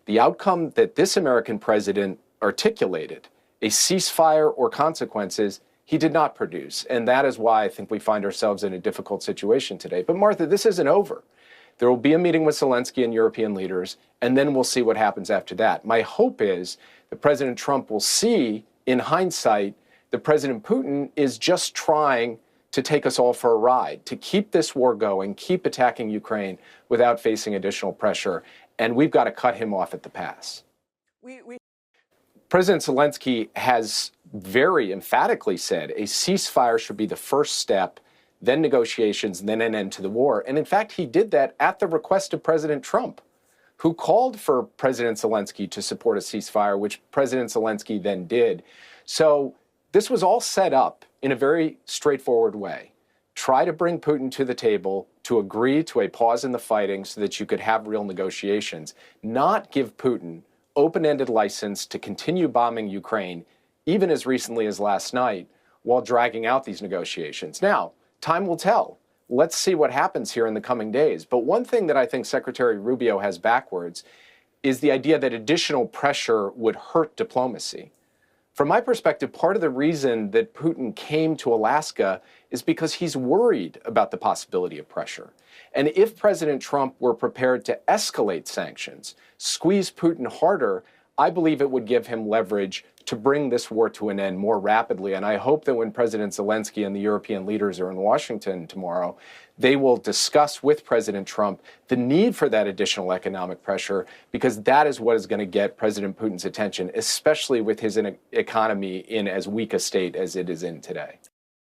The outcome that this American president articulated, a ceasefire or consequences, he did not produce. And that is why I think we find ourselves in a difficult situation today. But Martha, this isn't over. There will be a meeting with Zelensky and European leaders, and then we'll see what happens after that. My hope is that President Trump will see, in hindsight, that President Putin is just trying to take us all for a ride, to keep this war going, keep attacking Ukraine without facing additional pressure. And we've got to cut him off at the pass. President Zelensky has very emphatically said a ceasefire should be the first step, then negotiations, then an end to the war. And in fact, he did that at the request of President Trump, who called for President Zelensky to support a ceasefire, which President Zelensky then did. So this was all set up in a very straightforward way. Try to bring Putin to the table to agree to a pause in the fighting so that you could have real negotiations, not give Putin open-ended license to continue bombing Ukraine, even as recently as last night, while dragging out these negotiations. Now, time will tell. Let's see what happens here in the coming days. But one thing that I think Secretary Rubio has backwards is the idea that additional pressure would hurt diplomacy. From my perspective, part of the reason that Putin came to Alaska is because he's worried about the possibility of pressure. And if President Trump were prepared to escalate sanctions, squeeze Putin harder, I believe it would give him leverage to bring this war to an end more rapidly. And I hope that when President Zelensky and the European leaders are in Washington tomorrow, they will discuss with President Trump the need for that additional economic pressure, because that is what is going to get President Putin's attention, especially with his economy in as weak a state as it is in today.